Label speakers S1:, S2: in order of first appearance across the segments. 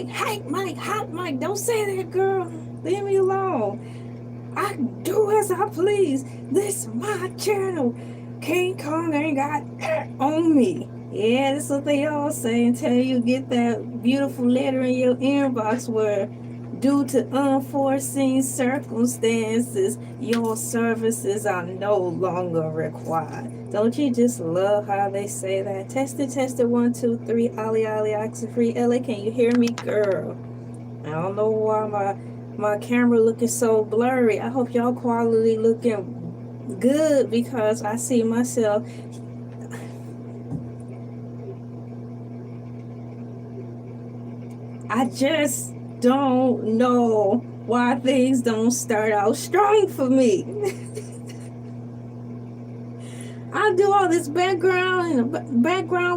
S1: Hey, Mike, hot Mike, don't say that, girl. Leave me alone. I do as I please. This is my channel. King Kong ain't got on me. Yeah, that's what they all say until you get that beautiful letter in your inbox where, due to unforeseen circumstances, your services are no longer required. Don't you just love how they say that? Test it, 1, 2, 3. Ali, Ali, oxen free. LA, can you hear me, girl? I don't know why my camera looking so blurry. I hope y'all quality looking good because I see myself. I just don't know why things don't start out strong for me. I do all this background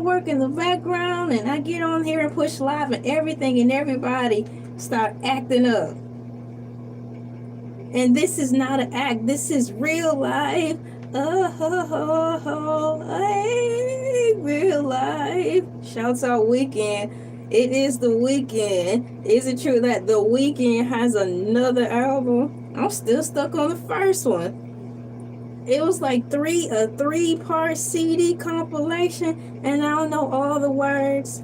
S1: work in the background, and I get on here and push live, and everything and everybody start acting up. And this is not an act. This is real life. Hey, real life. Shouts out Weekend. It is the Weekend. Is it true that the Weekend has another album? I'm still stuck on the first one. It was like a 3-part CD compilation, and I don't know all the words.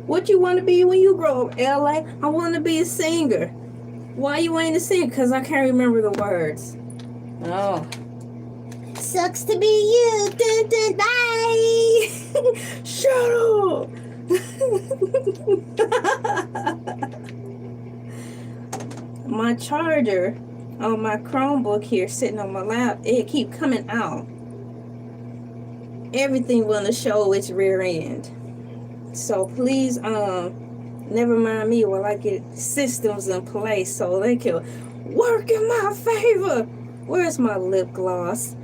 S1: What you want to be when you grow up, LA? I want to be a singer. Why you ain't a singer? Because I can't remember the words. Oh. Sucks to be you. Dun, dun, bye. Shut up. My charger on my Chromebook here sitting on my lap, it keep coming out. Everything want to show its rear end. So please, never mind me while I get systems in place so they can work in my favor. Where's my lip gloss?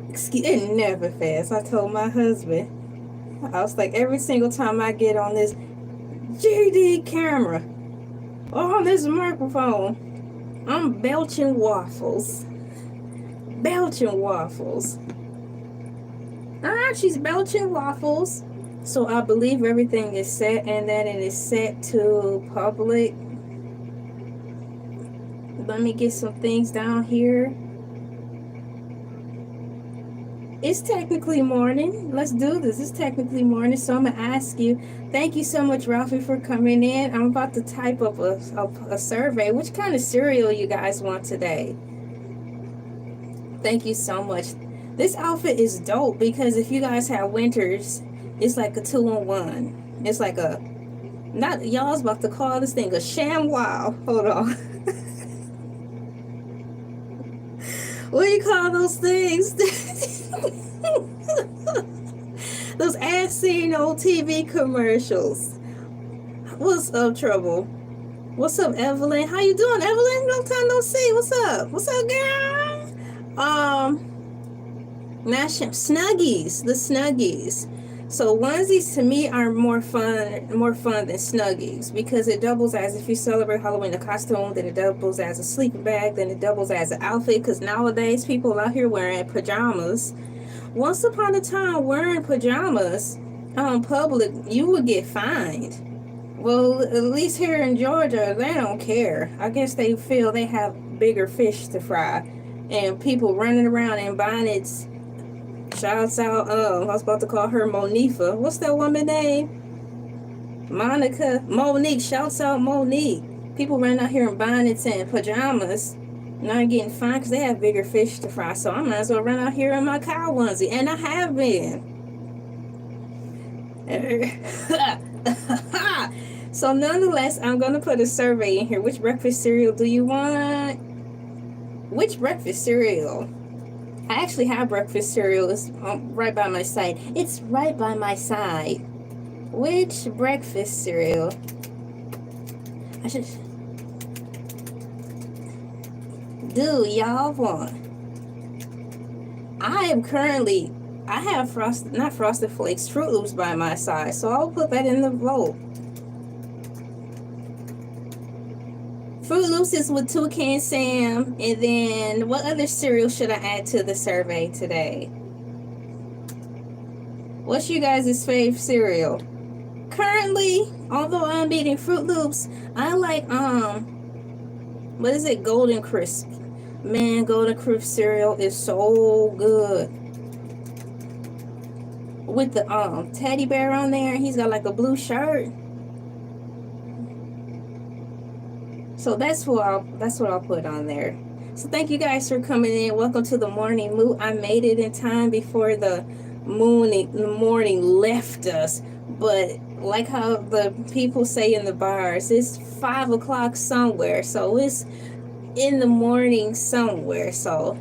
S1: Excuse, it never fails. I told my husband, I was like, every single time I get on this GD camera or on this microphone, I'm belching waffles. Belching waffles. She's belching waffles. So I believe everything is set, and then it is set to public. Let me get some things down here. It's technically morning. Let's do this. It's technically morning, so I'm gonna ask you. Thank you so much, Ralphie, for coming in. I'm about to type up a survey. Which kind of cereal you guys want today? Thank you so much. This outfit is dope because if you guys have winters, it's like a 2-in-1. It's like a, not, y'all's about to call this thing a ShamWow. Hold on. What do you call those things? Those as-seen old TV commercials. What's up, Trouble? What's up, Evelyn? How you doing, Evelyn? Long time no see. What's up? What's up, girl? Snuggies, the Snuggies. So onesies to me are more fun than Snuggies because it doubles as, if you celebrate Halloween, a costume, then it doubles as a sleeping bag, then it doubles as an outfit. Because nowadays people out here wearing pajamas. Once upon a time, wearing pajamas public, you would get fined. Well, at least here in Georgia, they don't care. I guess they feel they have bigger fish to fry, and people running around in bonnets. Shouts out, I was about to call her Monifa. What's that woman name? Monica. Monique. Shouts out Monique. People running out here in bonnets and pajamas, not getting fined because they have bigger fish to fry. So I might as well run out here in my cow onesie. And I have been. So nonetheless, I'm going to put a survey in here. Which breakfast cereal do you want? Which breakfast cereal? I actually have breakfast cereal. It's right by my side. It's right by my side. Which breakfast cereal? Do y'all want? I have not Frosted Flakes, Fruit Loops by my side. So I'll put that in the vote. Fruit Loops is with Toucan Sam. And then what other cereal should I add to the survey today? What's you guys' fave cereal? Currently, although I'm eating Fruit Loops, I like what is it? Golden Crisp. Man, Golden Crisp cereal is so good. With the teddy bear on there, he's got like a blue shirt. So that's what I'll put on there. So thank you guys for coming in. Welcome to the morning mood. I made it in time before the morning left us. But like how the people say in the bars, it's 5 o'clock somewhere. So it's in the morning somewhere. So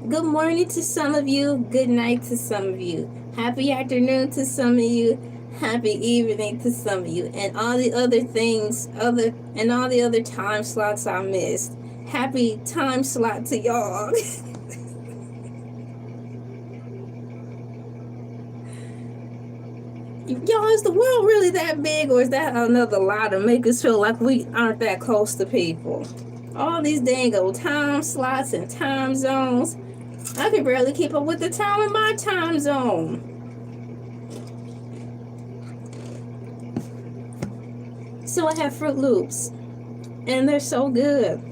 S1: good morning to some of you. Good night to some of you. Happy afternoon to some of you. Happy evening to some of you. And all the other things, all the other time slots I missed. Happy time slot to y'all. Y'all, is the world really that big, or is that another lie to make us feel like we aren't that close to people? All these dang old time slots and time zones. I can barely keep up with the time in my time zone. So I have Fruit Loops, and they're so good.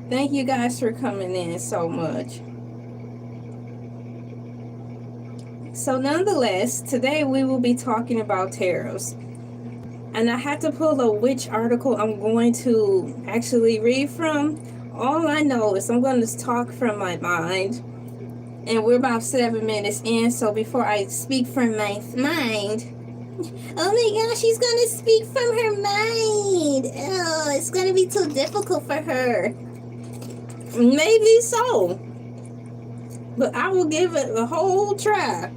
S1: Thank you guys for coming in so much. So nonetheless, today we will be talking about tariffs. And I had to pull up which article I'm going to actually read from. All I know is I'm going to talk from my mind. And we're about 7 minutes in, so before I speak from my mind... Oh my gosh, she's going to speak from her mind. Oh, it's going to be too difficult for her. Maybe so. But I will give it a whole try.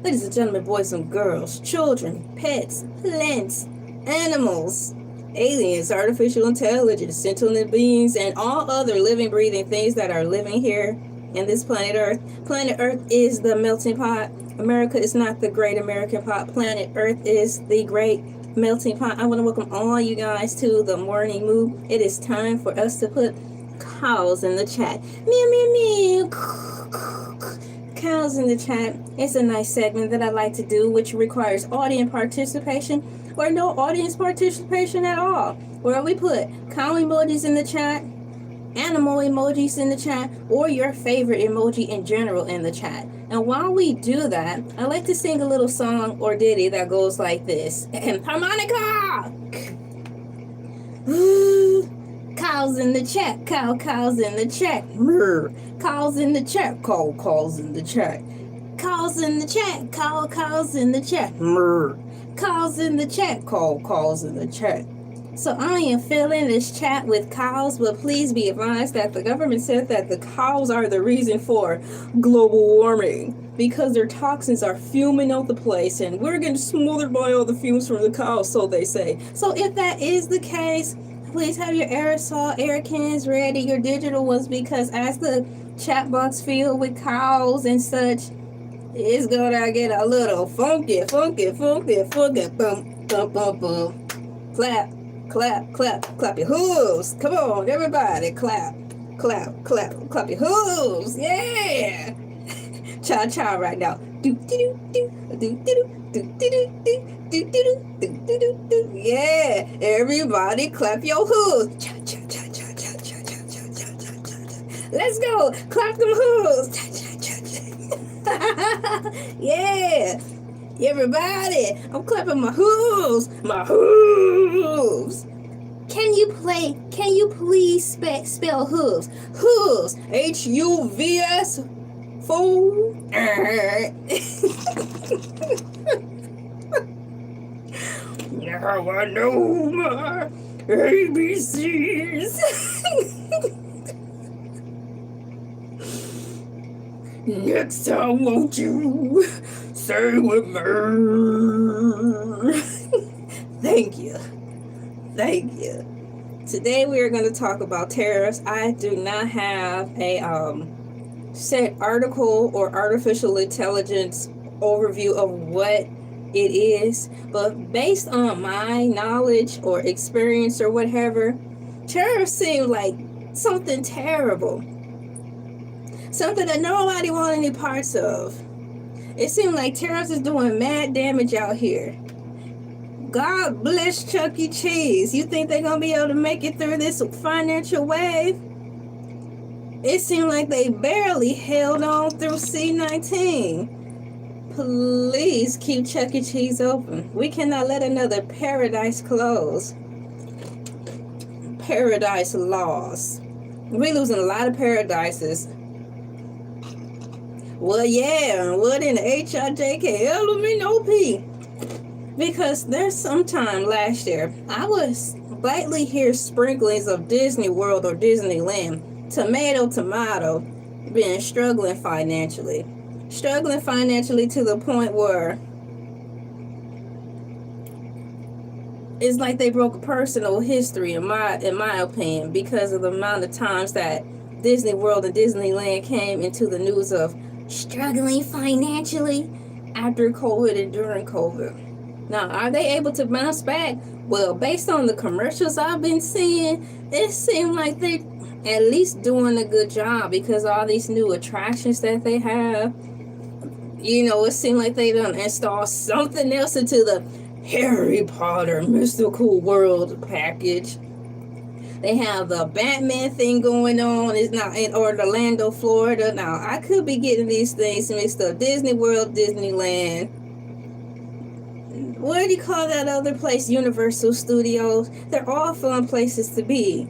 S1: Ladies and gentlemen, boys and girls, children, pets, plants, animals, aliens, artificial intelligence, sentient beings, and all other living, breathing things that are living here in this planet Earth. Planet Earth is the melting pot. America is not the great American pot. Planet Earth is the great melting pot. I want to welcome all you guys to the morning mood. It is time for us to put cows in the chat. Meow, meow, meow. Cows in the chat. It's a nice segment that I like to do, which requires audience participation or no audience participation at all, where we put cow emojis in the chat, animal emojis in the chat, or your favorite emoji in general in the chat. And while we do that, I like to sing a little song or ditty that goes like this. Harmonica! Cows in the chat, cows in the chat. Cows in the chat, cows in the chat. Cows in the chat, cows in the chat. Cows in the chat, cows in the chat. So I am filling this chat with cows, but please be advised that the government said that the cows are the reason for global warming because their toxins are fuming out the place and we're getting smothered by all the fumes from the cows, so they say. So if that is the case, please have your aerosol air cans ready, your digital ones, because as the chat box filled with cows and such, it's gonna get a little funky, bum, bum, bum, bum. Clap. Clap, clap, clap your hooves. Come on, everybody, clap, clap, clap, clap your hooves. Yeah. Cha cha right now. Do do do do do do do do do do do do do. Yeah. Everybody clap your hooves. Cha cha cha cha cha cha cha cha cha cha cha. Let's go. Clap them hooves. Cha cha cha cha. Yeah. Everybody, I'm clapping my hooves. My hooves. Can you please spell hooves? Hooves. H-U-V-S. Fool. Now I know my ABCs. Next time, won't you say with me? Thank you. Thank you. Today we are going to talk about tariffs. I do not have a set article or artificial intelligence overview of what it is, but based on my knowledge or experience or whatever, tariffs seem like something terrible. Something that nobody want any parts of. It seems like Tariffs is doing mad damage out here. God bless Chuck E. Cheese. You think they're going to be able to make it through this financial wave? It seemed like they barely held on through C19. Please keep Chuck E. Cheese open. We cannot let another paradise close. Paradise lost. We're losing a lot of paradises. Well, yeah, what in HIJKL because there's sometime last year I was lightly hear sprinklings of Disney World or Disneyland, tomato, being struggling financially to the point where it's like they broke a personal history in my opinion, because of the amount of times that Disney World and Disneyland came into the news of struggling financially after COVID and during COVID. Now, are they able to bounce back? Well, based on the commercials I've been seeing, it seems like they're at least doing a good job, because all these new attractions that they have, it seems like they done install something else into the Harry Potter Mystical World package. They have the Batman thing going on. It's not in Orlando, Florida. Now, I could be getting these things mixed up. Disney World, Disneyland. What do you call that other place? Universal Studios. They're all fun places to be.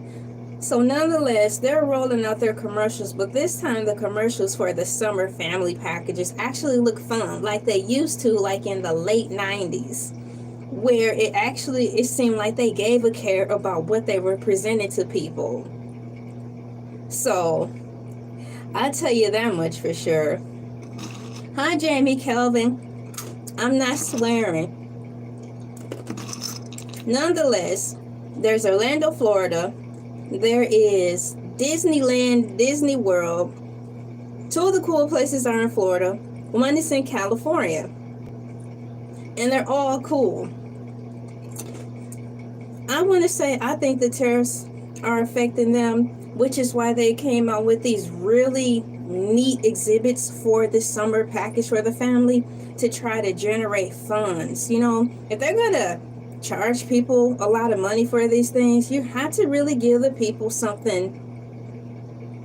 S1: So nonetheless, they're rolling out their commercials, but this time the commercials for the summer family packages actually look fun, like they used to, like in the late 90s. Where it seemed like they gave a care about what they were presenting to people. So, I'll tell you that much for sure. Hi, Jamie Kelvin. I'm not swearing. Nonetheless, there's Orlando, Florida. There is Disneyland, Disney World. Two of the cool places are in Florida. One is in California. And they're all cool. I want to say I think the tariffs are affecting them, which is why they came out with these really neat exhibits for this summer package for the family to try to generate funds. If they're going to charge people a lot of money for these things, you have to really give the people something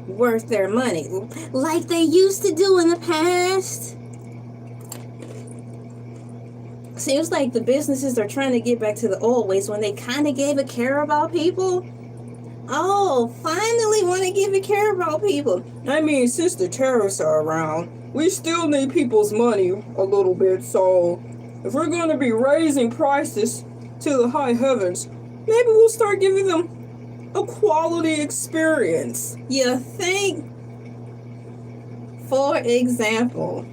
S1: worth their money, like they used to do in the past. Seems like the businesses are trying to get back to the old ways when they kind of gave a care about people. Oh, finally want to give a care about people. I mean, since the tariffs are around, we still need people's money a little bit. So if we're going to be raising prices to the high heavens, maybe we'll start giving them a quality experience. You think? For example,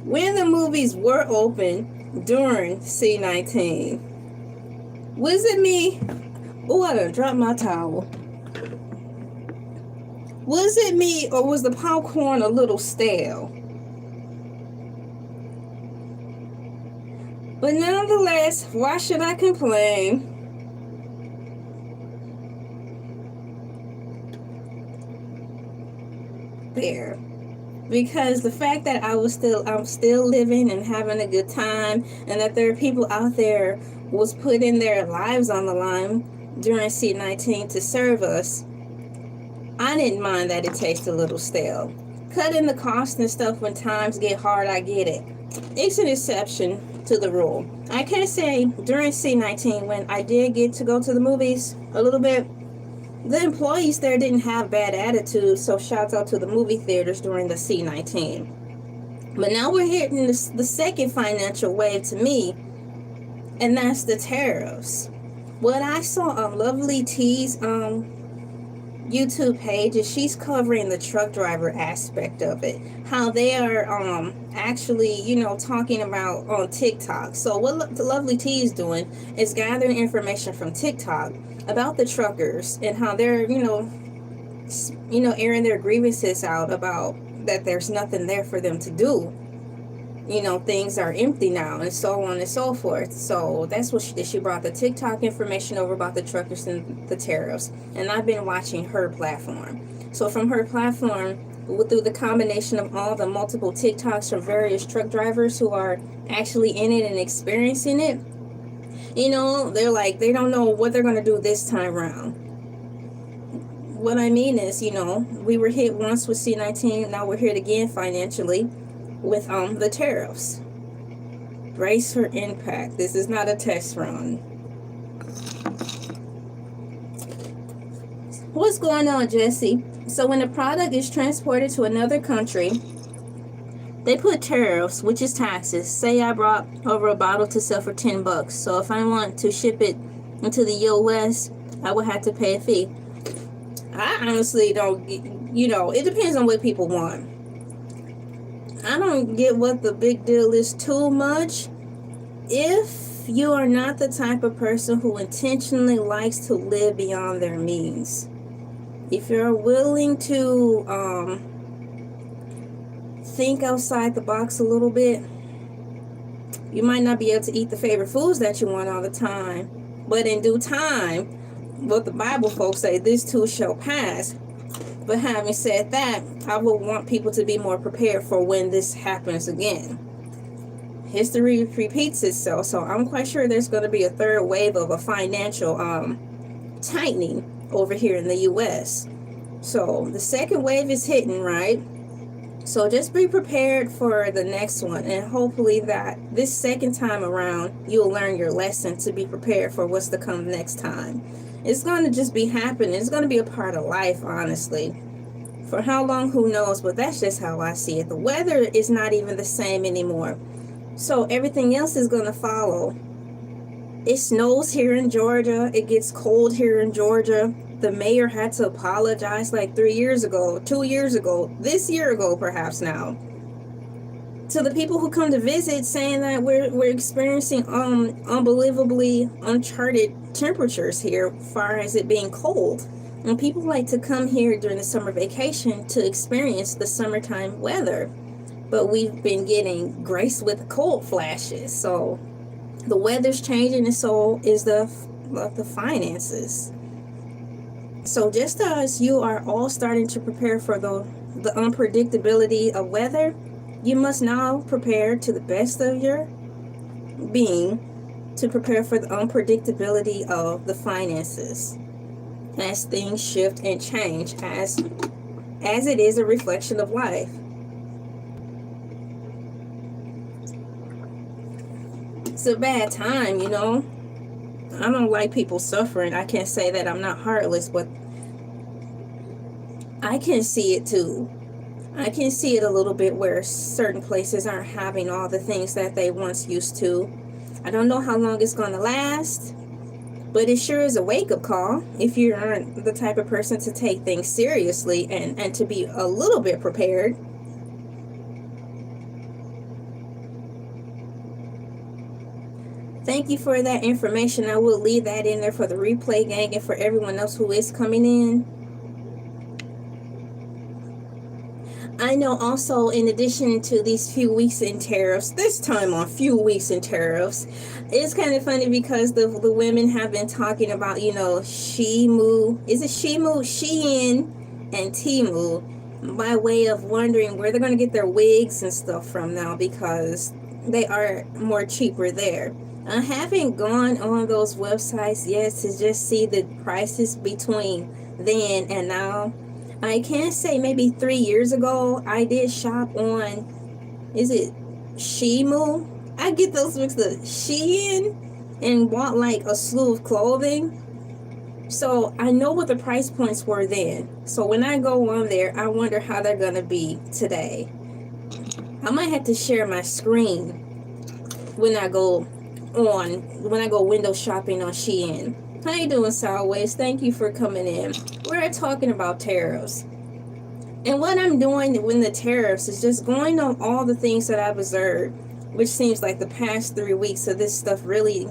S1: when the movies were open during C19, was it me? Oh, I done dropped my towel. Was it me, or was the popcorn a little stale? But nonetheless, why should I complain? There. Because the fact that I'm still living and having a good time, and that there are people out there was putting their lives on the line during C19 to serve us, I didn't mind that it tastes a little stale. Cutting the cost and stuff when times get hard, I get it. It's an exception to the rule. I can say during C19, when I did get to go to the movies a little bit, the employees there didn't have bad attitudes, so shouts out to the movie theaters during the C19. But now we're hitting the second financial wave to me, and that's the tariffs. What I saw on Lovely T's YouTube page is she's covering the truck driver aspect of it, how they are actually talking about on TikTok. So what Lovely T is doing is gathering information from TikTok about the truckers and how they're airing their grievances out about that there's nothing there for them to do. Things are empty now, and so on and so forth. So that's what she did. She brought the TikTok information over about the truckers and the tariffs. And I've been watching her platform. So from her platform, through the combination of all the multiple TikToks from various truck drivers who are actually in it and experiencing it, you know, they're like, they don't know what they're going to do this time around. What I mean is, you know, we were hit once with C-19, now we're hit again financially with the tariffs. Brace for impact. This is not a test run. What's going on, Jesse? So when a product is transported to another country, they put tariffs, which is taxes. Say I brought over a bottle to sell for $10. So if I want to ship it into the US, I would have to pay a fee. I honestly don't, you know, it depends on what people want. I don't get what the big deal is too much. If you are not the type of person who intentionally likes to live beyond their means, if you're willing to think outside the box a little bit, you might not be able to eat the favorite foods that you want all the time, but in due time, what the Bible folks say, this too shall pass. But having said that, I would want people to be more prepared for when this happens again. History repeats itself, so I'm quite sure there's going to be a third wave of a financial tightening over here in the US. So the second wave is hitting, right? So just be prepared for the next one, and hopefully that this second time around you'll learn your lesson to be prepared for what's to come next time. It's going to just be happening. It's going to be a part of life, honestly. For how long, who knows, but that's just how I see it. The weather is not even the same anymore, so everything else is going to follow. It snows here in Georgia. It gets cold here in Georgia. The mayor had to apologize like 3 years ago, 2 years ago, this year ago perhaps now, to the people who come to visit, saying that we're experiencing unbelievably uncharted temperatures here as far as it being cold. And people like to come here during the summer vacation to experience the summertime weather. But we've been getting graced with cold flashes. So the weather's changing, and so is the finances. So just as you are all starting to prepare for the unpredictability of weather, you must now prepare to the best of your being to prepare for the unpredictability of the finances as things shift and change, as it is a reflection of life. It's a bad time, you know. I don't like people suffering. I can't say that I'm not heartless, but I can see it too. I can see it a little bit where certain places aren't having all the things that they once used to. I don't know how long it's going to last, but it sure is a wake-up call if you aren't the type of person to take things seriously and to be a little bit prepared. Thank you for that information. I will leave that in there for the replay gang and for everyone else who is coming in. I know also, in addition to these few weeks in tariffs, this time on few weeks in tariffs, it's kind of funny because the women have been talking about, you know, Shein and Temu, by way of wondering where they're going to get their wigs and stuff from now, because they are more cheaper there. I haven't gone on those websites yet to just see the prices between then and now. I can say maybe 3 years ago, I did shop on, is it Shemu? I get those mixed up, Shein, and bought like a slew of clothing. So I know what the price points were then. So when I go on there, I wonder how they're going to be today. I might have to share my screen when I go window shopping on Shein. How you doing, Sideways? Thank you for coming in. We're talking about tariffs. And what I'm doing when the tariffs is just going on all the things that I've observed, which seems like the past 3 weeks of this stuff really,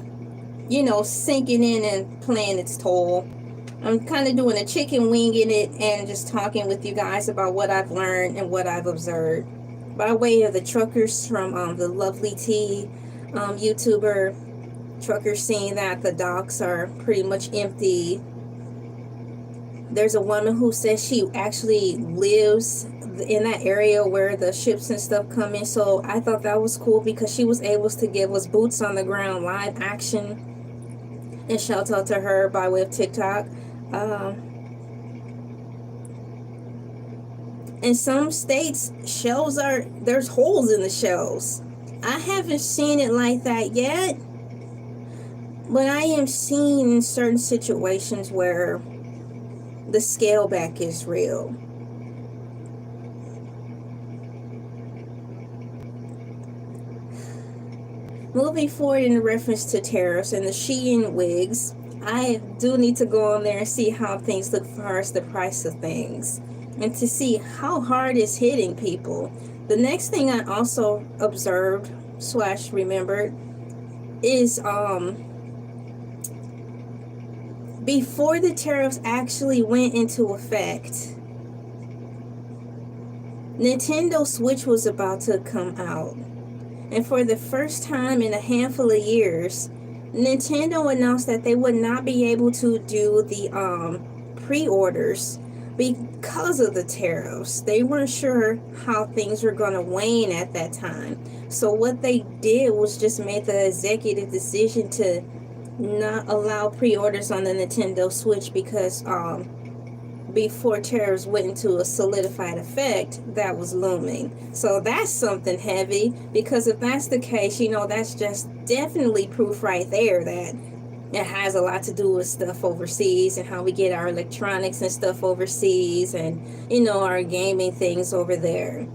S1: you know, sinking in and playing its toll. I'm kind of doing a chicken wing in it and just talking with you guys about what I've learned and what I've observed. By way of the truckers from the Lovely Tea YouTuber, truckers seeing that the docks are pretty much empty. There's a woman who says she actually lives in that area where the ships and stuff come in. So I thought that was cool because she was able to give us boots on the ground live action. And shout out to her by way of TikTok. In some states, there's holes in the shelves. I haven't seen it like that yet, but I am seeing in certain situations where the scale back is real. Moving forward in reference to tariffs and the Shein wigs, I do need to go on there and see how things look as far as the price of things and to see how hard it's hitting people. The next thing I also observed / remembered is before the tariffs actually went into effect, Nintendo Switch was about to come out. And for the first time in a handful of years, Nintendo announced that they would not be able to do the pre-orders because of the tariffs. They weren't sure how things were going to wane at that time. So what they did was just make the executive decision to not allow pre-orders on the Nintendo Switch because before tariffs went into a solidified effect, that was looming. So that's something heavy, because if that's the case, that's just definitely proof right there that it has a lot to do with stuff overseas and how we get our electronics and stuff overseas and, our gaming things over there.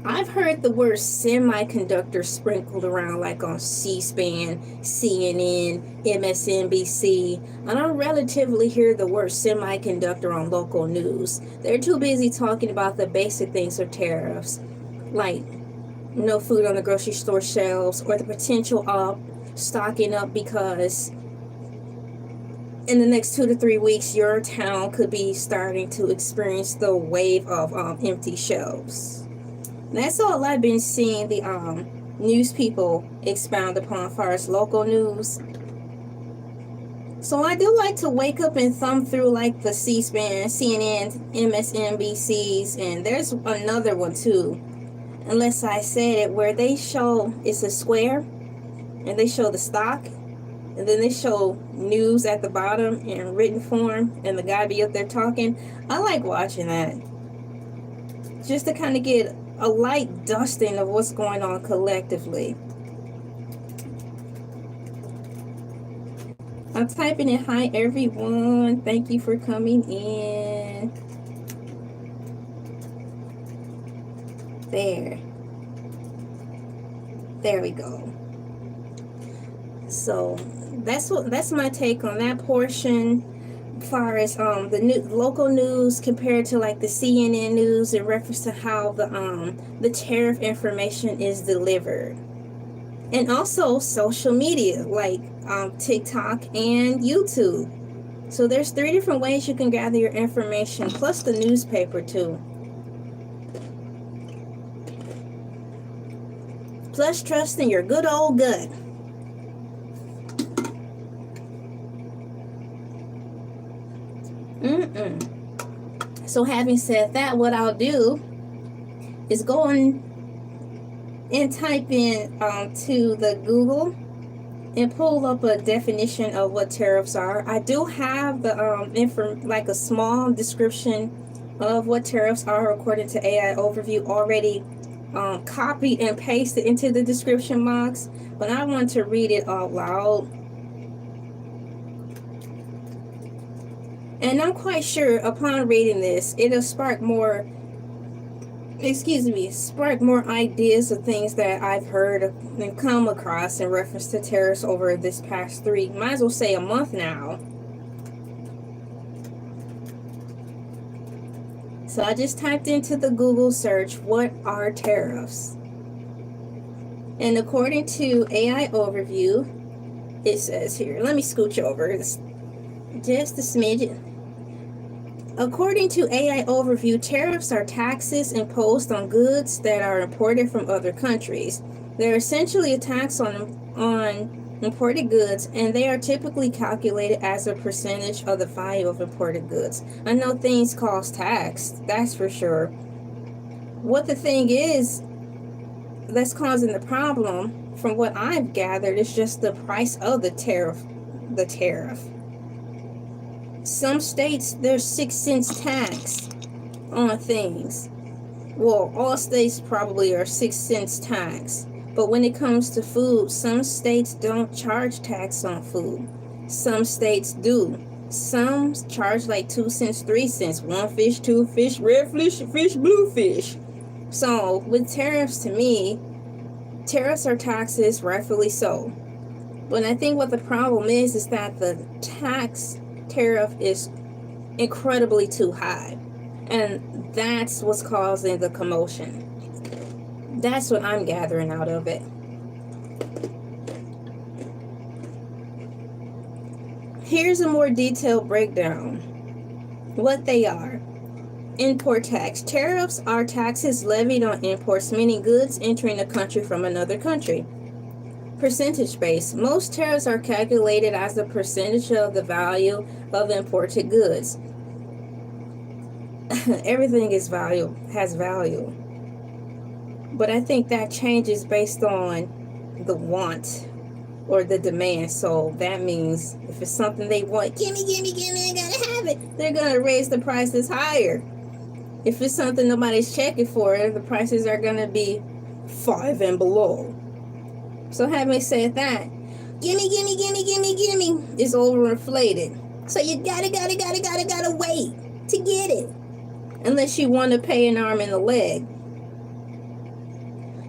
S1: I've heard the word semiconductor sprinkled around like on C-SPAN, CNN, MSNBC. I don't relatively hear the word semiconductor on local news. They're too busy talking about the basic things of tariffs, like no food on the grocery store shelves or the potential of stocking up because in the next 2 to 3 weeks, your town could be starting to experience the wave of empty shelves. That's all I've been seeing the news people expound upon as far as local news. So I do like to wake up and thumb through like the C-SPAN, CNN, MSNBCs, and there's another one too, unless I said it, where they show it's a square and they show the stock and then they show news at the bottom in written form and the guy be up there talking. I like watching that just to kind of get a light dusting of what's going on collectively. I'm typing in hi everyone. Thank you for coming in. There we go. So that's my take on that portion. As far as the local news compared to like the CNN news in reference to how the tariff information is delivered, and also social media like TikTok and YouTube. So there's 3 different ways you can gather your information, plus the newspaper too. Plus trusting your good old gut. So having said that, what I'll do is go on and type in to the Google and pull up a definition of what tariffs are. I do have the like a small description of what tariffs are according to AI Overview already copied and pasted into the description box, but I want to read it out loud. And I'm quite sure upon reading this, it'll spark more ideas of things that I've heard and come across in reference to tariffs over this past might as well say a month now. So I just typed into the Google search, what are tariffs? And according to AI Overview, it says here, let me scooch over just a smidgen. According to AI Overview, tariffs are taxes imposed on goods that are imported from other countries. They're essentially a tax on imported goods, and they are typically calculated as a percentage of the value of imported goods. I know things cost tax, that's for sure. What the thing is that's causing the problem, from what I've gathered, is just the price of the tariff. The tariff. Some states, there's 6 cents tax on things. Well, all states probably are 6 cents tax. But when it comes to food, some states don't charge tax on food. Some states do. Some charge like 2 cents, 3 cents. 1 fish, 2 fish, red fish, blue fish. So with tariffs, to me, tariffs are taxes, rightfully so. But I think what the problem is that the tax tariff is incredibly too high. And that's what's causing the commotion. That's what I'm gathering out of it. Here's a more detailed breakdown. What they are. Import tax. Tariffs are taxes levied on imports, meaning goods entering a country from another country. Percentage based. Most tariffs are calculated as a percentage of the value of imported goods. Everything has value. But I think that changes based on the want or the demand. So that means if it's something they want, gimme, I gotta have it, they're gonna raise the prices higher. If it's something nobody's checking for, the prices are gonna be 5 and below. So having said that, gimme is overinflated. So you gotta wait to get it. Unless you want to pay an arm and a leg.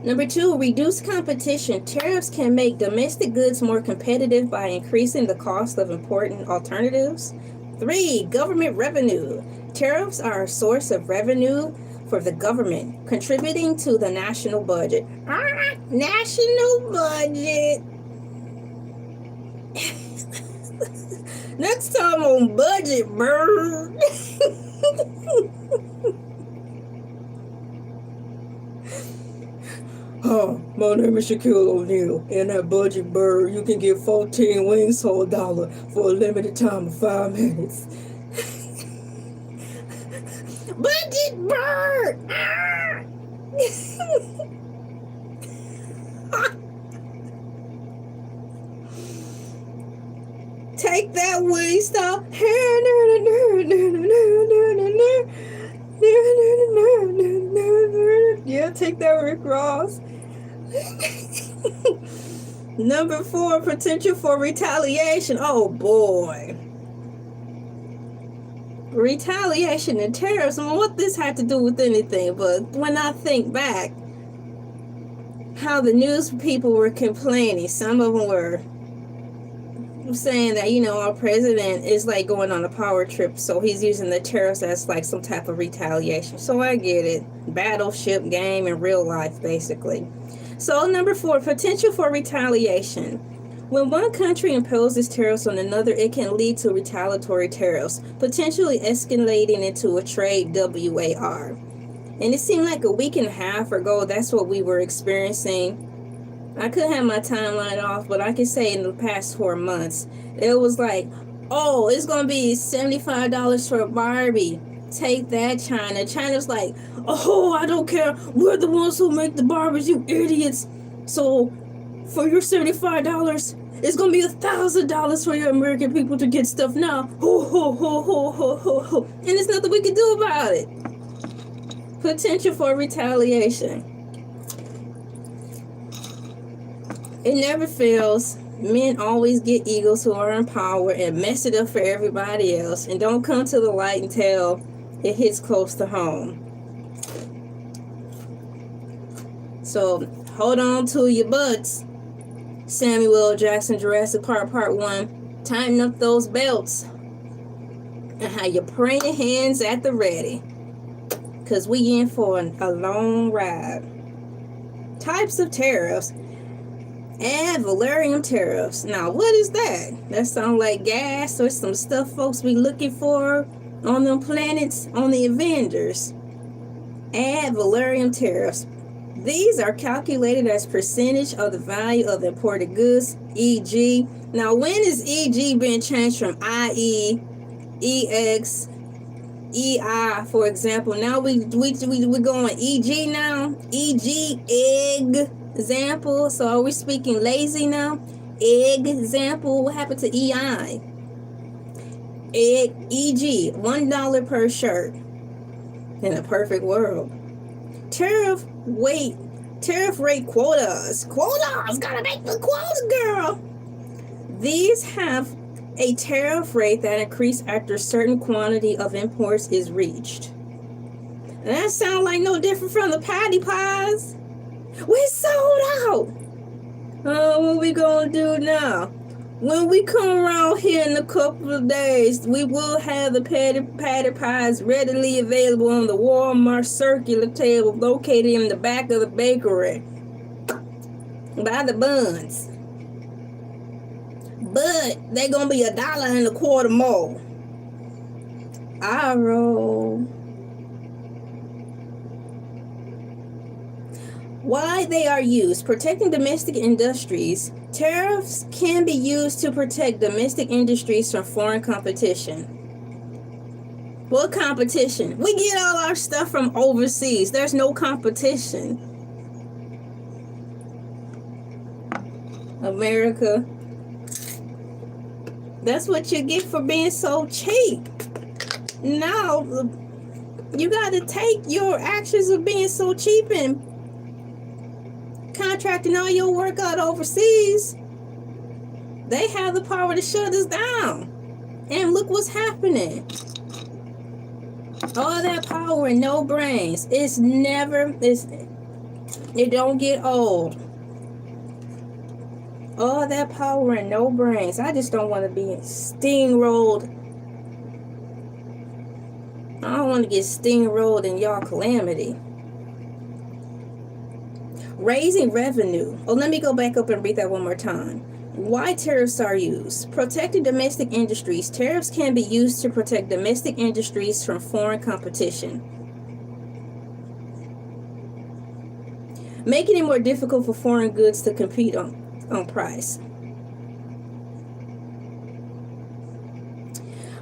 S1: Number 2, reduce competition. Tariffs can make domestic goods more competitive by increasing the cost of important alternatives. 3, government revenue. Tariffs are a source of revenue for the government, contributing to the national budget. National budget. Next time on Budget Bird. My name is Shaquille O'Neal. In that Budget Bird, you can get 14 wings for $1 for a limited time of 5 minutes. Budget Bird! Take that wing stop. Yeah, take that, Rick Ross. Number 4, potential for retaliation. Oh boy. Retaliation and tariffs. I mean, what this had to do with anything, but when I think back, how the news people were complaining, some of them were saying that, our president is like going on a power trip, so he's using the tariffs as like some type of retaliation. So I get it. Battleship game in real life, basically. So number 4, potential for retaliation. When one country imposes tariffs on another, it can lead to retaliatory tariffs, potentially escalating into a trade war. And it seemed like a week and a half ago, that's what we were experiencing. I could have my timeline off, but I can say in the past 4 months, it was like, oh, it's going to be $75 for a Barbie. Take that, China. China's like, oh, I don't care. We're the ones who make the Barbies, you idiots. So for your $75, it's going to be $1,000 for your American people to get stuff now. Ho, ho, ho, ho, ho, ho, ho. And there's nothing we can do about it. Potential for retaliation. It never fails. Men always get egos who are in power and mess it up for everybody else, and don't come to the light until it hits close to home. So hold on to your butts. Samuel L. Jackson, Jurassic Park Part 1. Tighten up those belts and have your praying hands at the ready, because we in for a long ride. Types of tariffs. Ad valorem tariffs. Now, what is that? That sounds like gas or some stuff folks be looking for on them planets, on the Avengers. Ad valorem tariffs. These are calculated as percentage of the value of the imported goods, e.g. Now, when is e.g. being changed from i.e., ex, ei, for example? Now we going e.g. now, e.g. example. So are we speaking lazy now? Example. What happened to ei? E.g. $1 per shirt. In a perfect world. Tariff rate quotas. Quotas! Gotta make the quota, girl! These have a tariff rate that increases after a certain quantity of imports is reached. And that sounds like no different from the patty pies. We sold out! What we gonna do now? When we come around here in a couple of days, we will have the patty pies readily available on the Walmart circular table located in the back of the bakery by the buns. But they're going to be $1.25 more. I roll. Why they are used. Protecting domestic industries. Tariffs can be used to protect domestic industries from foreign competition. What competition? We get all our stuff from overseas. There's no competition. America. That's what you get for being so cheap. Now, you got to take your actions of being so cheap and contracting all your work out overseas. They have the power to shut us down. And look what's happening. All that power and no brains. It don't get old. All that power and no brains. I just don't want to be steamrolled. I don't want to get steamrolled in y'all calamity. Raising revenue. Oh, let me go back up and read that one more time. Why tariffs are used. Protecting domestic industries. Tariffs can be used to protect domestic industries from foreign competition. Making it more difficult for foreign goods to compete on price.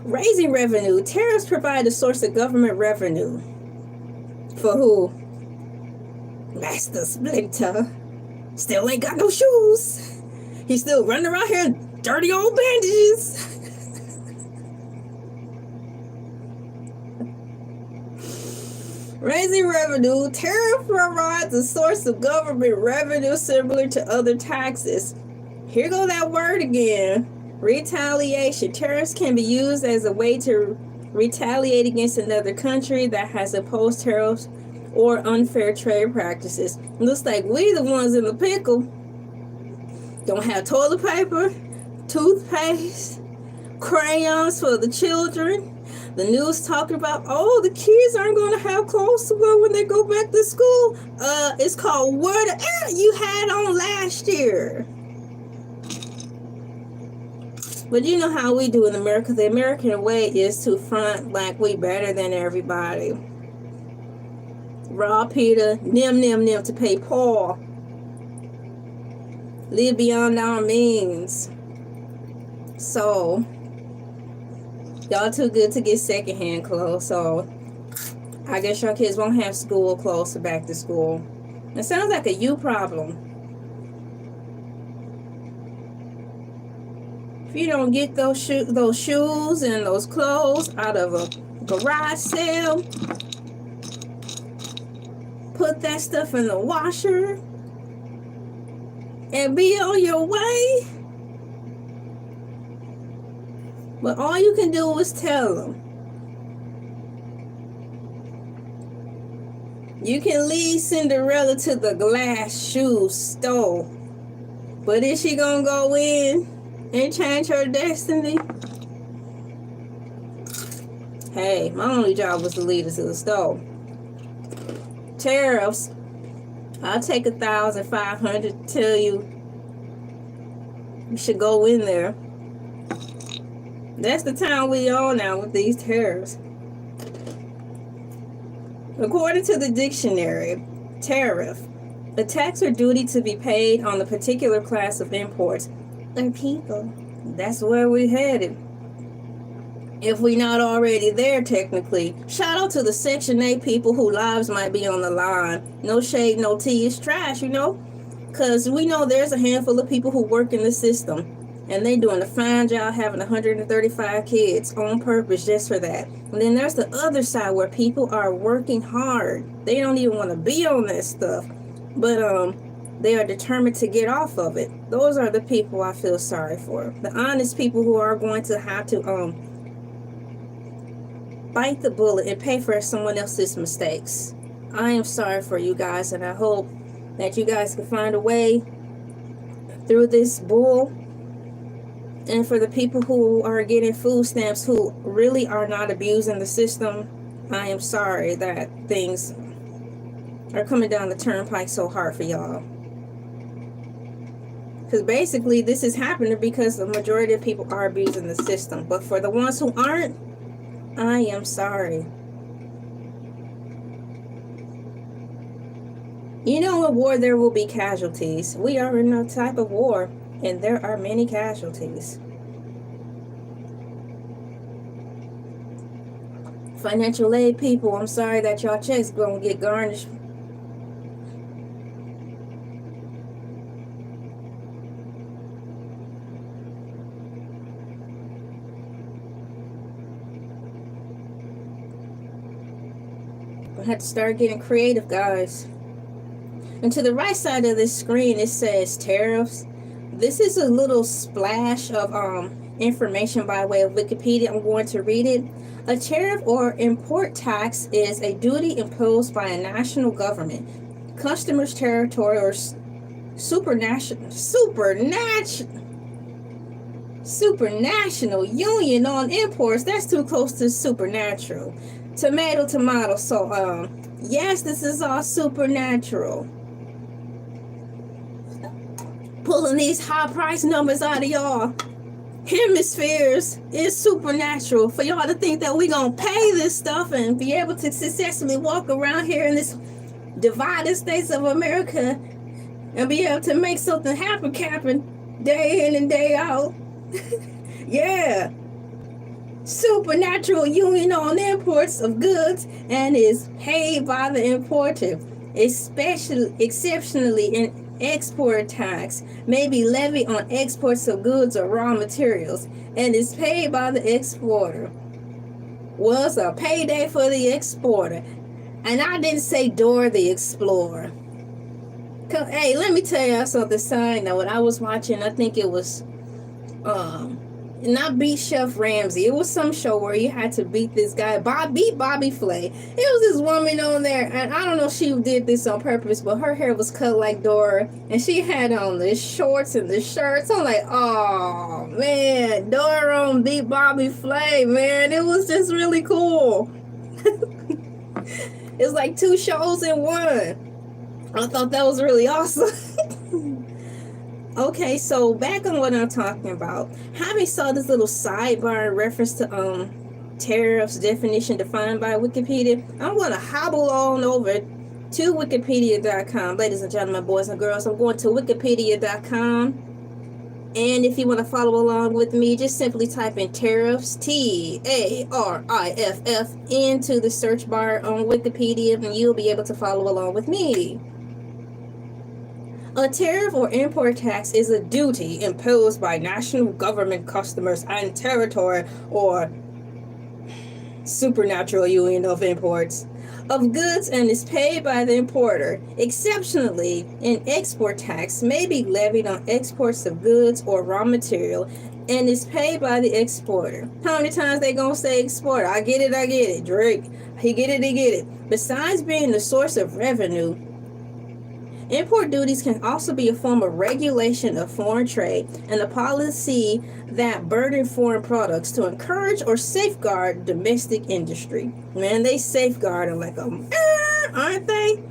S1: Raising revenue. Tariffs provide a source of government revenue. For who? Master Splinter. Still ain't got no shoes. He's still running around here in dirty old bandages. Raising revenue. Tariff provides a source of government revenue similar to other taxes. Here go that word again. Retaliation. Tariffs can be used as a way to retaliate against another country that has imposed tariffs or unfair trade practices. Looks like we the ones in the pickle. Don't have toilet paper, toothpaste, crayons for the children. The news talking about, oh, the kids aren't going to have clothes to wear when they go back to school. It's called Wear the Air you had on last year. But you know how we do in America. The American way is to front like we better than everybody. Rob Peter, nim to pay Paul. Live beyond our means. So, y'all too good to get secondhand clothes. So, I guess your kids won't have school clothes to back to school. It sounds like a you problem. If you don't get those shoes and those clothes out of a garage sale, put that stuff in the washer and be on your way. But all you can do is tell them. You can lead Cinderella to the glass shoe store, but is she gonna go in and change her destiny? Hey, my only job was to lead her to the store. Tariffs. I'll take 1,500 to tell you should go in there. That's the time we on now with these tariffs. According to the dictionary, tariff, A tax or duty to be paid on the particular class of imports or people. That's where we're headed. If we're not already there, technically. Shout out to the Section 8 people whose lives might be on the line. No shade, no tea. It's trash, you know? Because we know there's a handful of people who work in the system. And they doing a fine job having 135 kids on purpose just for that. And then there's the other side where people are working hard. They don't even want to be on that stuff. But they are determined to get off of it. Those are the people I feel sorry for. The honest people who are going to have to bite the bullet and pay for someone else's mistakes. I am sorry for you guys, and I hope that you guys can find a way through this bull. And for the people who are getting food stamps who really are not abusing the system, I am sorry that things are coming down the turnpike so hard for y'all. Because basically this is happening because the majority of people are abusing the system. But for the ones who aren't, I am sorry. You know, in war there will be casualties. We are in a type of war, and there are many casualties. Financial aid people, I'm sorry that y'all checks gonna get garnished. I had to start getting creative, guys. And to the right side of this screen, it says tariffs. This is a little splash of information by way of Wikipedia. I'm going to read it. A tariff or import tax is a duty imposed by a national government, customs territory, or supranational union on imports. That's too close to supernatural. Tomato. So yes, this is all supernatural. Pulling these high price numbers out of y'all hemispheres is supernatural. For y'all to think that we gonna pay this stuff and be able to successfully walk around here in this divided states of America and be able to make something happen day in and day out. Yeah. Supernatural union on imports of goods and is paid by the importer. Exceptionally, in export tax may be levied on exports of goods or raw materials and is paid by the exporter. Was a payday for the exporter. And I didn't say Dora the Explorer. Hey, let me tell y'all something. Side note, I was watching, I think it was not beat Chef Ramsay. It was some show where you had to beat this guy. Beat Bobby Flay. It was this woman on there, and I don't know if she did this on purpose, but her hair was cut like Dora, and she had on the shorts and the shirts. I'm like, oh man, Dora on Beat Bobby Flay, man. It was just really cool. It's like 2 shows in one. I thought that was really awesome. Okay, so back on what I'm talking about. Having saw this little sidebar in reference to tariffs definition defined by Wikipedia, I'm going to hobble on over to wikipedia.com. Ladies and gentlemen, boys and girls, I'm going to wikipedia.com. And if you want to follow along with me, just simply type in tariffs, Tariff, into the search bar on Wikipedia, and you'll be able to follow along with me. A tariff or import tax is a duty imposed by national government, customers, and territory, or supernatural union of imports, of goods and is paid by the importer. Exceptionally, an export tax may be levied on exports of goods or raw material and is paid by the exporter. How many times they gonna say exporter? I get it. Drake, he get it. Besides being the source of revenue, import duties can also be a form of regulation of foreign trade and a policy that burden foreign products to encourage or safeguard domestic industry. Man, they safeguarding like aren't they?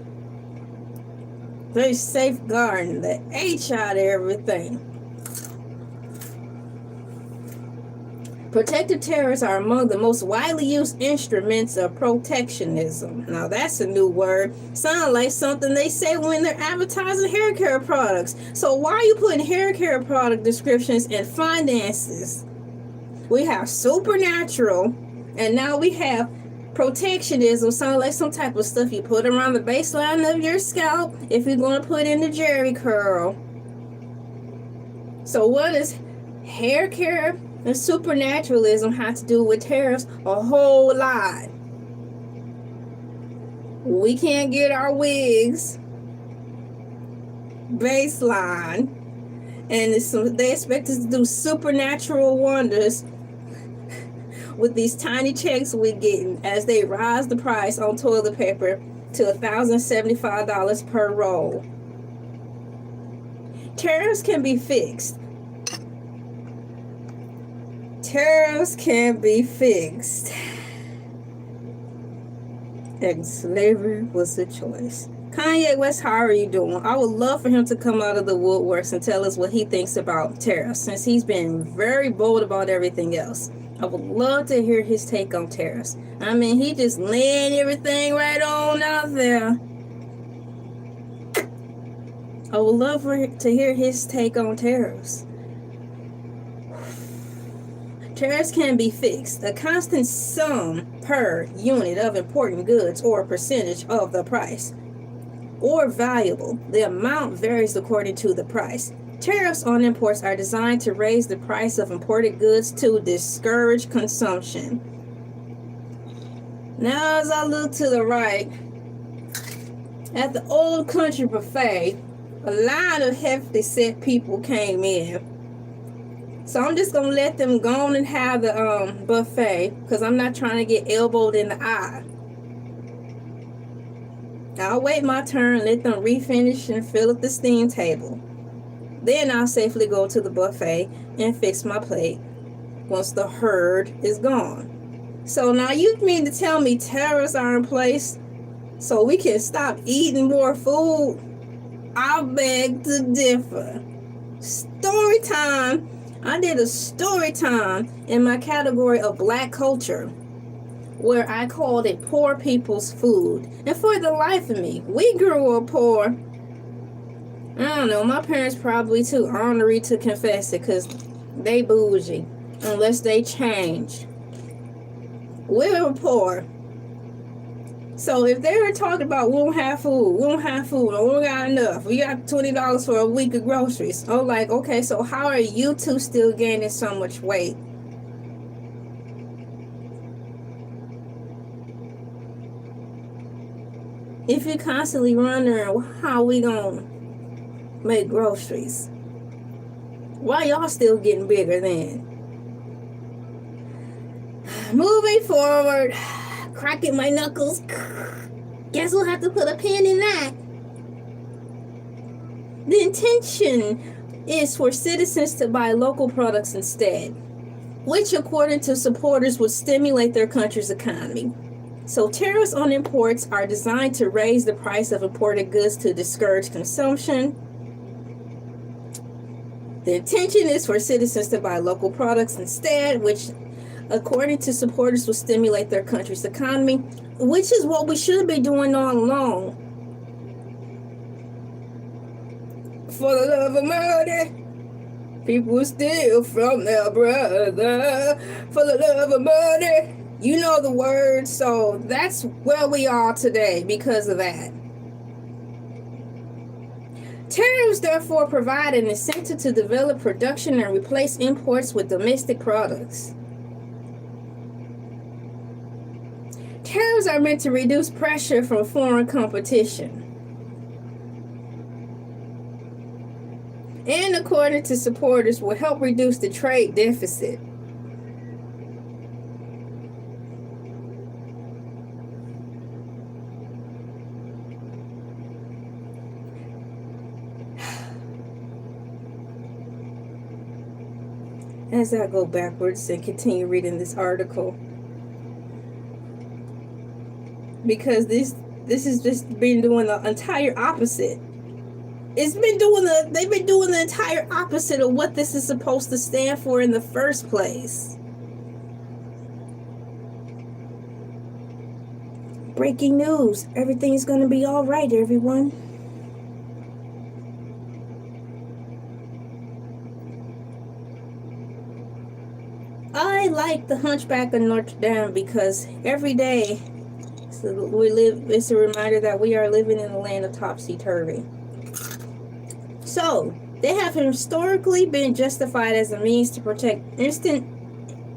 S1: They're safeguarding the H out of everything. Protective tariffs are among the most widely used instruments of protectionism. Now that's a new word. Sound like something they say when they're advertising hair care products. So why are you putting hair care product descriptions in finances? We have supernatural, and now we have protectionism. Sound like some type of stuff you put around the baseline of your scalp if you're going to put in the jerry curl. So what does hair care and supernaturalism have to do with tariffs? A whole lot. We can't get our wigs baseline, and they expect us to do supernatural wonders with these tiny checks we're getting as they rise the price on toilet paper to $1,075 per roll. Tariffs can be fixed. Tariffs can be fixed. And slavery was a choice. Kanye West, how are you doing? I would love for him to come out of the woodworks and tell us what he thinks about tariffs, since he's been very bold about everything else. I would love to hear his take on tariffs. I mean, he just laying everything right on out there. I would love to hear his take on tariffs. Tariffs can be fixed. A constant sum per unit of important goods or a percentage of the price, or valuable. The amount varies according to the price. Tariffs on imports are designed to raise the price of imported goods to discourage consumption. Now, as I look to the right, at the Old Country Buffet, a line of hefty set people came in. So I'm just going to let them go on and have the buffet, because I'm not trying to get elbowed in the eye. I'll wait my turn, let them refinish and fill up the steam table. Then I'll safely go to the buffet and fix my plate once the herd is gone. So now you mean to tell me tariffs are in place so we can stop eating more food? I beg to differ. Story time. I did a story time in my category of black culture, where I called it poor people's food. And for the life of me, we grew up poor. I don't know, my parents probably too ornery to confess it, because they bougie, unless they changed. We were poor. So if they were talking about we don't have food, or we don't got enough, we got $20 for a week of groceries. I'm like, okay, so how are you two still gaining so much weight? If you're constantly wondering how we gonna make groceries, why y'all still getting bigger then? Moving forward, cracking my knuckles. Guess we'll have to put a pin in that. The intention is for citizens to buy local products instead, which according to supporters would stimulate their country's economy. So tariffs on imports are designed to raise the price of imported goods to discourage consumption. The intention is for citizens to buy local products instead, which according to supporters will stimulate their country's economy, which is what we should be doing all along. For the love of money, people steal from their brother. For the love of money, you know the words, so that's where we are today because of that. Tariffs therefore provide an incentive to develop production and replace imports with domestic products. Tariffs are meant to reduce pressure from foreign competition. And according to supporters, will help reduce the trade deficit. As I go backwards and continue reading this article, because this has just been doing the entire opposite. They've been doing the entire opposite of what this is supposed to stand for in the first place. Breaking news. Everything's going to be all right, everyone. I like the Hunchback of Notre Dame because every day it's a reminder that we are living in a land of topsy-turvy. So, they have historically been justified as a means to protect infant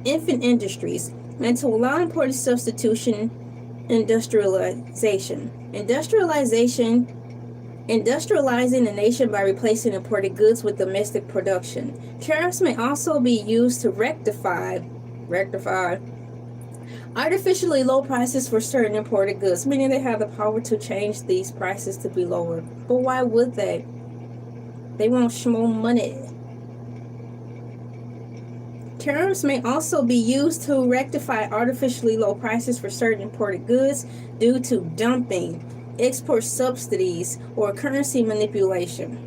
S1: industries and to allow important substitution industrialization. Industrializing the nation by replacing imported goods with domestic production. Tariffs may also be used to rectify artificially low prices for certain imported goods, meaning they have the power to change these prices to be lower. But why would they? They want more money. Tariffs may also be used to rectify artificially low prices for certain imported goods due to dumping, export subsidies, or currency manipulation.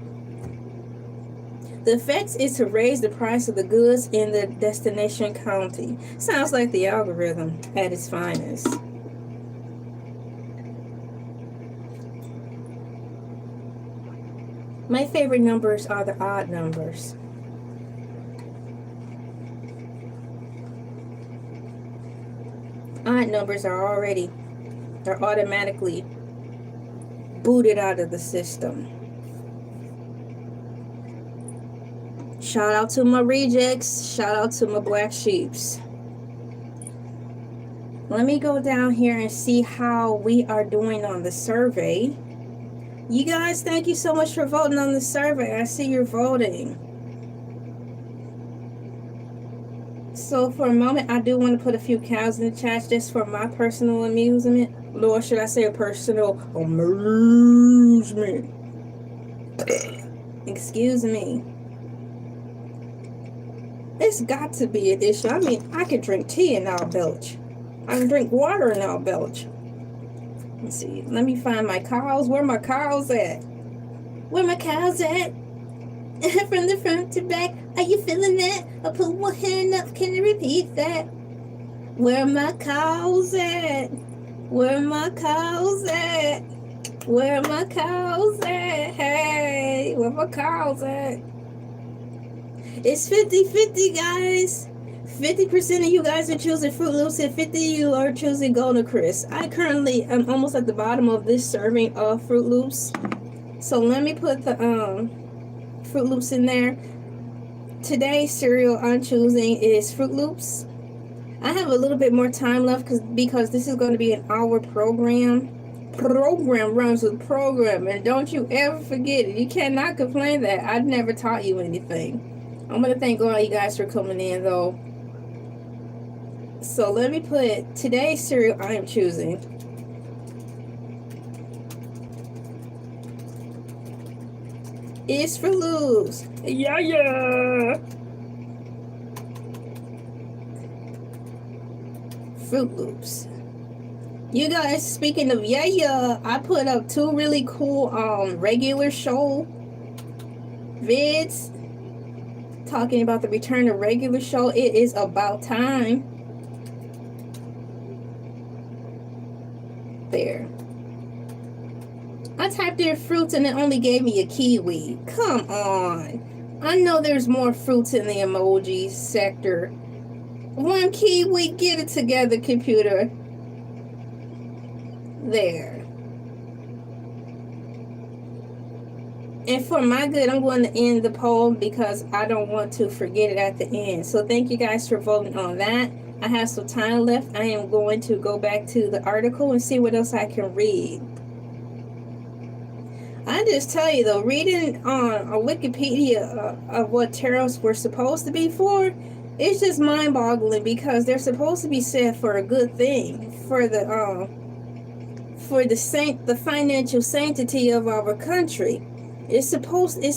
S1: The effect is to raise the price of the goods in the destination country. Sounds like the algorithm at its finest. My favorite numbers are the odd numbers. Odd numbers are automatically booted out of the system. Shout out to my rejects. Shout out to my black sheeps. Let me go down here and see how we are doing on the survey. You guys, thank you so much for voting on the survey. I see you're voting. So for a moment, I do want to put a few cows in the chat just for my personal amusement. Or should I say personal amusement? Excuse me. It's got to be an issue. I mean, I can drink tea and I'll belch. I can drink water and I'll belch. Let's see. Let me find my cows. Where my cows at? Where my cows at? From the front to back. Are you feeling that? I put one hand up. Can you repeat that? Where my cows at? Where my cows at? Where my cows at? Hey, where my cows at? It's 50-50, guys. 50% of you guys are choosing Fruit Loops and 50% of you are choosing Golden Crisp. I currently am almost at the bottom of this serving of Fruit Loops. So let me put the Fruit Loops in there. Today's cereal I'm choosing is Fruit Loops. I have a little bit more time left because this is going to be an hour program. Program runs with program, and don't you ever forget it. You cannot complain that I never taught you anything. I'm going to thank all you guys for coming in, though. So let me put today's cereal I am choosing. It's Fruit Loops. Yeah. Fruit Loops. You guys, speaking of I put up 2 really cool regular show vids talking about the return of regular show. It is about time. There. I typed in fruits and it only gave me a kiwi. Come on. I know there's more fruits in the emoji sector. One kiwi, get it together, computer. There. And for my good, I'm going to end the poll because I don't want to forget it at the end. So thank you guys for voting on that. I have some time left. I am going to go back to the article and see what else I can read. I just tell you though, reading on a Wikipedia of what tariffs were supposed to be for, it's just mind-boggling because they're supposed to be set for a good thing, for the financial sanctity of our country. It's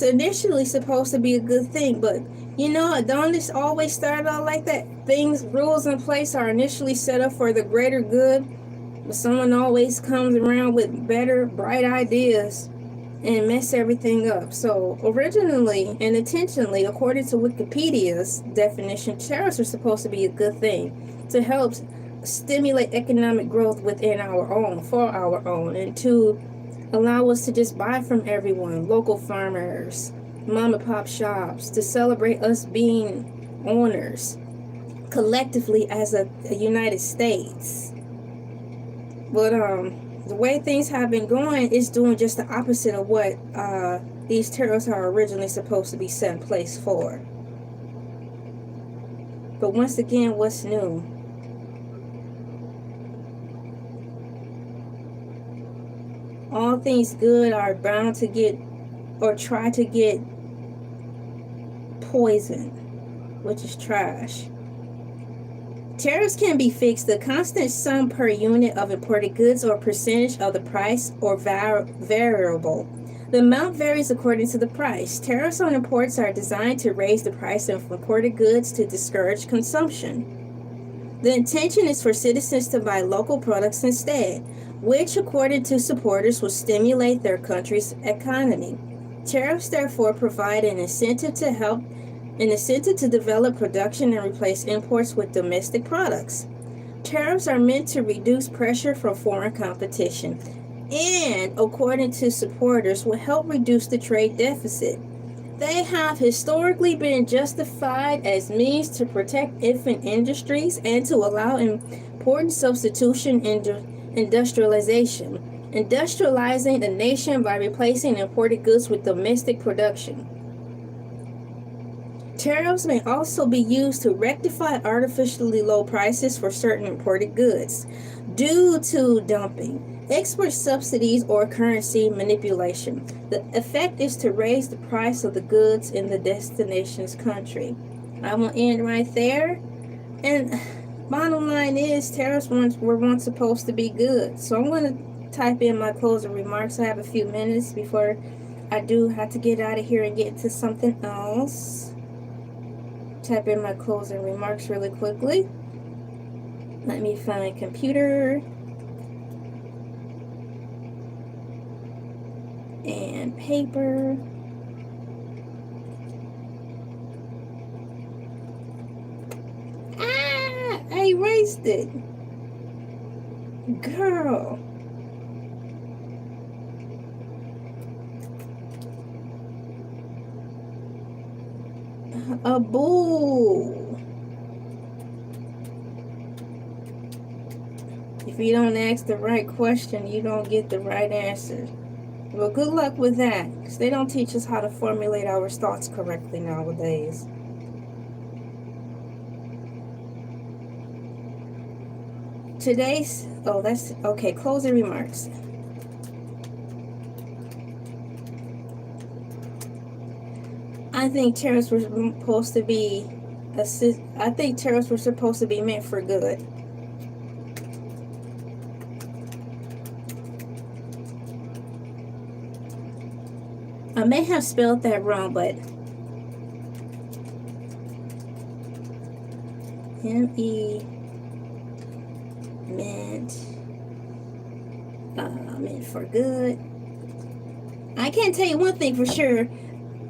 S1: initially supposed to be a good thing, but you know, don't this always start out like that? Rules in place are initially set up for the greater good, but someone always comes around with better, bright ideas and mess everything up. So originally and intentionally, according to Wikipedia's definition, tariffs are supposed to be a good thing to help stimulate economic growth within our own, for our own, and to allow us to just buy from everyone, local farmers, mom and pop shops, to celebrate us being owners collectively as a United States. But the way things have been going is doing just the opposite of what these tariffs are originally supposed to be set in place for. But once again, what's new? All things good are bound to get, or try to get, poisoned, which is trash. Tariffs can be fixed. The constant sum per unit of imported goods or percentage of the price or variable. The amount varies according to the price. Tariffs on imports are designed to raise the price of imported goods to discourage consumption. The intention is for citizens to buy local products instead, which, according to supporters, will stimulate their country's economy. Tariffs therefore provide an incentive to develop production and replace imports with domestic products. Tariffs are meant to reduce pressure from foreign competition and, according to supporters, will help reduce the trade deficit. They have historically been justified as means to protect infant industries and to allow important substitution industrialization, industrializing a nation by replacing imported goods with domestic production. Tariffs may also be used to rectify artificially low prices for certain imported goods due to dumping, export subsidies, or currency manipulation. The effect is to raise the price of the goods in the destination's country. I will end right there. And bottom line is, tariffs were once supposed to be good. So I'm going to type in my closing remarks. I have a few minutes before I do have to get out of here and get into something else. Type in my closing remarks really quickly. Let me find computer and paper. I erased it. Girl. A boo. If you don't ask the right question, you don't get the right answer. Well, good luck with that, because they don't teach us how to formulate our thoughts correctly nowadays. Today's, that's, okay, closing remarks. I think tariffs were supposed to be meant for good. I may have spelled that wrong, but M-E meant for good. I can't tell you one thing for sure.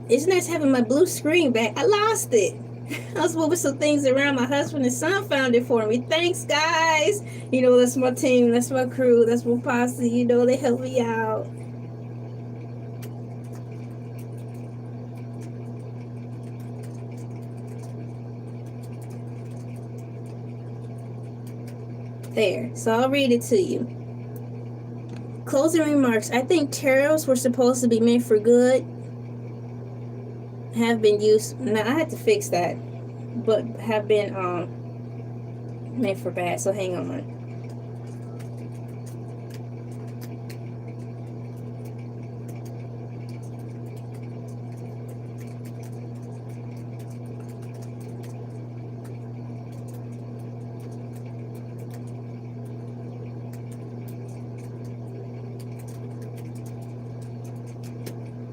S1: It's nice having my blue screen back. I lost it. I was moving some things around. My husband and son found it for me. Thanks, guys. You know, that's my team. That's my crew. That's my posse. You know, they help me out. There. So I'll read it to you. Closing remarks. I think tariffs were supposed to be meant for good. Have been used. Now I had to fix that, but have been meant for bad. So hang on.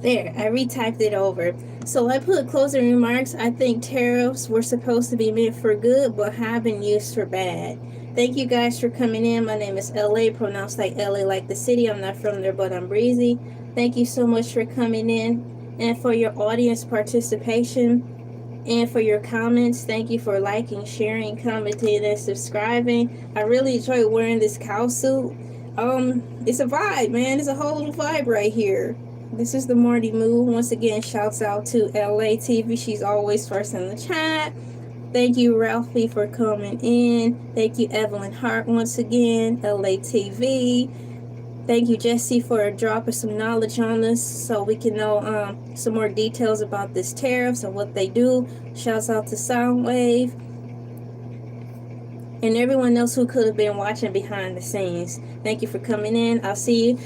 S1: There, I retyped it over. So I put closing remarks. I think tariffs were supposed to be meant for good, but have been used for bad. Thank you guys for coming in. My name is LA, pronounced like LA, like the city. I'm not from there, but I'm breezy. Thank you so much for coming in and for your audience participation. and for your comments. Thank you for liking, sharing, commenting, and subscribing. I really enjoy wearing this cow suit. It's a vibe, man. It's a whole vibe right here. This is the morning mood. Once again, shouts out to Elay TV. She's always first in the chat. Thank you, Ralphie, for coming in. Thank you, Evelyn Hart, once again. Elay TV. Thank you, Jesse, for dropping some knowledge on us so we can know some more details about this tariffs and what they do. Shouts out to Soundwave and everyone else who could have been watching behind the scenes. Thank you for coming in. I'll see you.